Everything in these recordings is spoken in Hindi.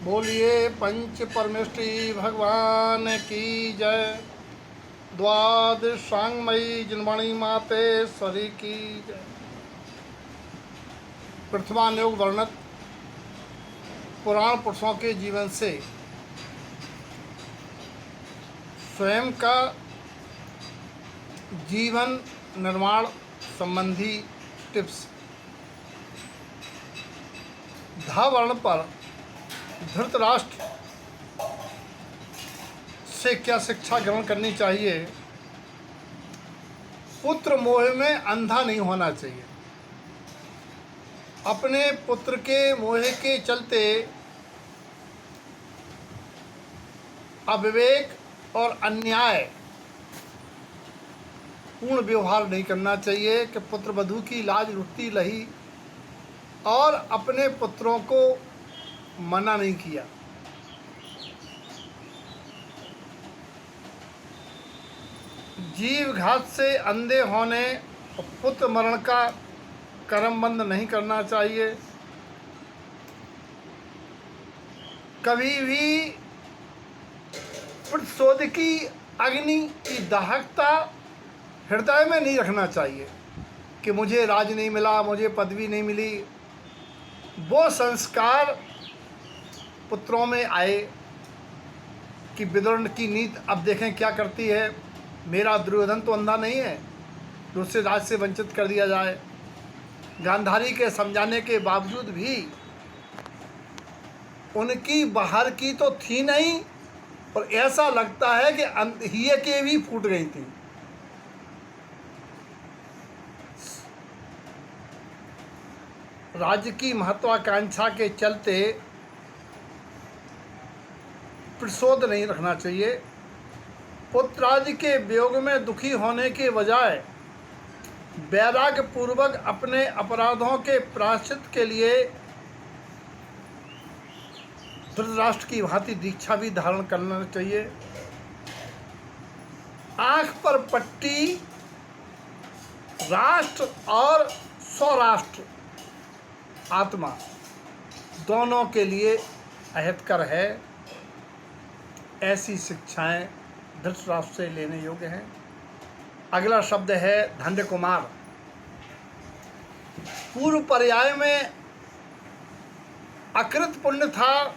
बोलिए पंच परमेष्टि भगवान की जय। द्वादशांगमयी जिनवाणी मातेश्वरी की जय। प्रथमान योग वर्णत पुराण पुरुषों के जीवन से स्वयं का जीवन निर्माण संबंधी टिप्स। धा वर्ण पर धृतराष्ट्र से क्या शिक्षा ग्रहण करनी चाहिए। पुत्र मोह में अंधा नहीं होना चाहिए। अपने पुत्र के मोह के चलते अविवेक और अन्याय पूर्ण व्यवहार नहीं करना चाहिए कि पुत्र वधू की लाज रुकती रही और अपने पुत्रों को मना नहीं किया। जीव घात से अंधे होने और पुत्र मरण का कर्मबंध नहीं करना चाहिए। कभी भी प्रतिशोध की अग्नि की दाहकता हृदय में नहीं रखना चाहिए कि मुझे राज नहीं मिला, मुझे पदवी नहीं मिली। वो संस्कार पुत्रों में आए कि विदुर की नीति अब देखें क्या करती है। मेरा दुर्योधन तो अंधा नहीं है जो उससे राज से वंचित कर दिया जाए। गांधारी के समझाने के बावजूद भी उनकी बाहर की तो थी नहीं और ऐसा लगता है कि हिये के भी फूट गई थी। राज्य की महत्वाकांक्षा के चलते प्रतिशोध नहीं रखना चाहिए। पुत्रादि के वियोग में दुखी होने के बजाय वैराग्य पूर्वक अपने अपराधों के प्रायश्चित के लिए धृतराष्ट्र की भांति दीक्षा भी धारण करना चाहिए। आंख पर पट्टी राष्ट्र और स्वराष्ट्र आत्मा दोनों के लिए अहितकर है। ऐसी शिक्षाएं धृतराष्ट्र से लेने योग्य हैं। अगला शब्द है धन्य कुमार। पूर्व पर्याय में अकृत पुण्य था,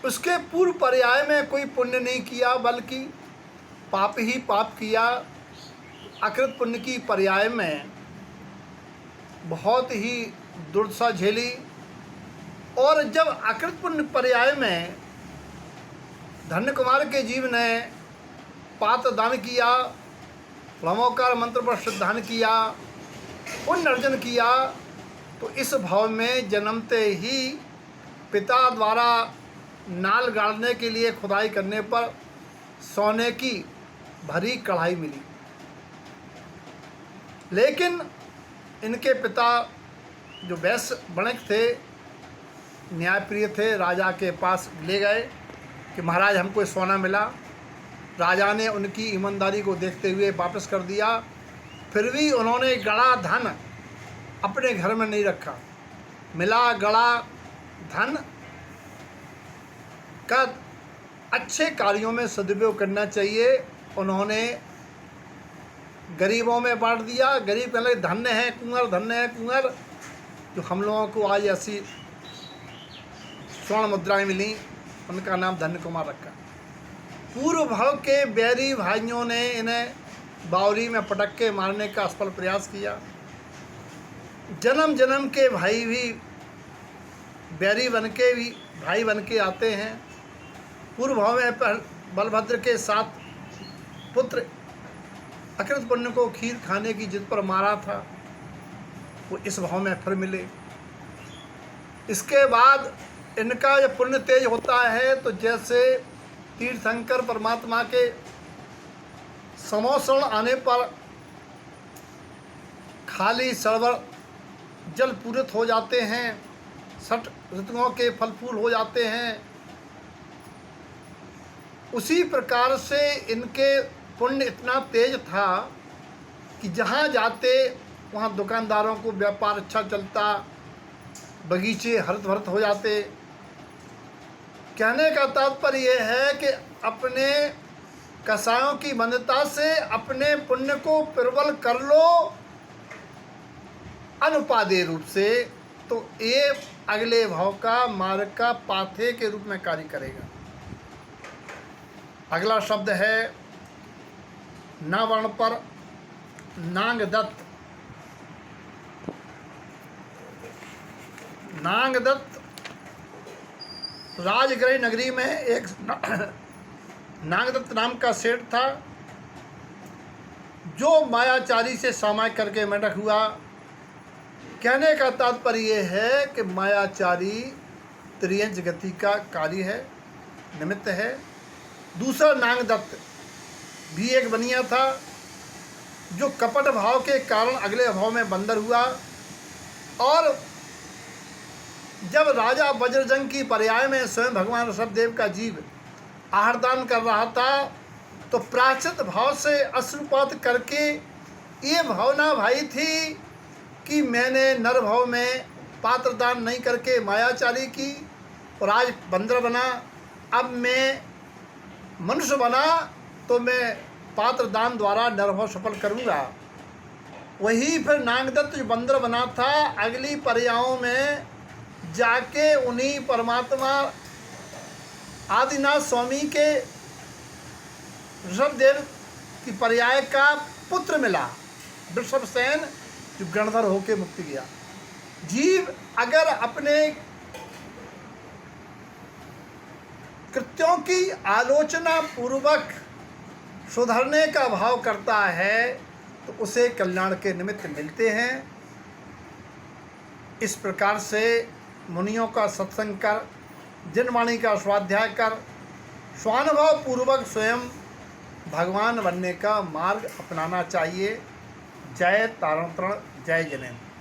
उसके पूर्व पर्याय में कोई पुण्य नहीं किया बल्कि पाप ही पाप किया। अकृत पुण्य की पर्याय में बहुत ही दुर्दशा झेली और जब अकृत पुण्य पर्याय में धन्य कुमार के जीव ने पात्र दान किया, ब्रह्मोकार मंत्र पर श्रद्धान किया, पुण्य अर्जन किया, तो इस भाव में जन्मते ही पिता द्वारा नाल गाड़ने के लिए खुदाई करने पर सोने की भरी कढ़ाई मिली। लेकिन इनके पिता जो वैश्य वणिक थे, न्यायप्रिय थे, राजा के पास ले गए कि महाराज हमको सोना मिला। राजा ने उनकी ईमानदारी को देखते हुए वापस कर दिया। फिर भी उन्होंने गड़ा धन अपने घर में नहीं रखा। मिला गड़ा धन का अच्छे कार्यों में सदुपयोग करना चाहिए। उन्होंने गरीबों में बांट दिया। गरीब कहने लगे धन्य है कुंवर, धन्य है कुंवर। जो हम लोगों को आज ऐसी स्वर्ण मुद्राएं मिली, उनका नाम धन्य कुमार रखा। पूर्व भाव के बैरी भाइयों ने इन्हें बावरी में पटक के मारने का असफल प्रयास किया। जन्म जन्म के भाई भी बैरी बन के भी भाई बन के आते हैं। पूर्व भाव में बलभद्र के 7 पुत्र अकृत पुण्य को खीर खाने की जिद पर मारा था, वो इस भाव में फिर मिले। इसके बाद इनका जब पुण्य तेज होता है तो जैसे तीर्थंकर परमात्मा के समोषण आने पर खाली सरोवर जल पूरित हो जाते हैं, 6 ऋतुओं के फल फूल हो जाते हैं, उसी प्रकार से इनके पुण्य इतना तेज था कि जहाँ जाते वहाँ दुकानदारों को व्यापार अच्छा चलता, बगीचे हरित भरित हो जाते, कहने का तात्पर्य यह है कि अपने कसायों की मंदता से अपने पुण्य को प्रबल कर लो अनुपादेय रूप से, तो ये अगले भाव का मार्ग का पाथे के रूप में कार्य करेगा। अगला शब्द है न वर्ण पर नांगदत्त। नांगदत्त राजगृह नगरी में एक नागदत्त नाम का सेठ था, जो मायाचारी से सामायिक करके मेंढक हुआ। कहने का तात्पर्य यह है कि मायाचारी त्रियंच गति का कार्य है, निमित्त है। दूसरा नागदत्त भी एक बनिया था, जो कपट भाव के कारण अगले भाव में बंदर हुआ। और जब राजा वज्रजंग की पर्याय में स्वयं भगवान ऋषभदेव का जीव आहारदान कर रहा था, तो प्राचित भाव से अश्रुपात करके ये भावना भाई थी कि मैंने नर भाव में पात्रदान नहीं करके मायाचारी की और आज बंदर बना, अब मैं मनुष्य बना तो मैं पात्रदान द्वारा नरभाव सफल करूँगा। वही फिर नागदत्त जो बंदर बना था, अगली पर्यायों में जाके उन्हीं परमात्मा आदिनाथ स्वामी के ऋषभदेव की पर्याय का पुत्र मिला, वृषभसेन, जो गणधर होके मुक्ति गया। जीव अगर अपने कृत्यों की आलोचना पूर्वक सुधरने का भाव करता है तो उसे कल्याण के निमित्त मिलते हैं। इस प्रकार से मुनियों का सत्संग कर, जिनवाणी का स्वाध्याय कर, स्वानुभव पूर्वक स्वयं भगवान बनने का मार्ग अपनाना चाहिए। जय तारण तरण, जय जिनेन्द्र।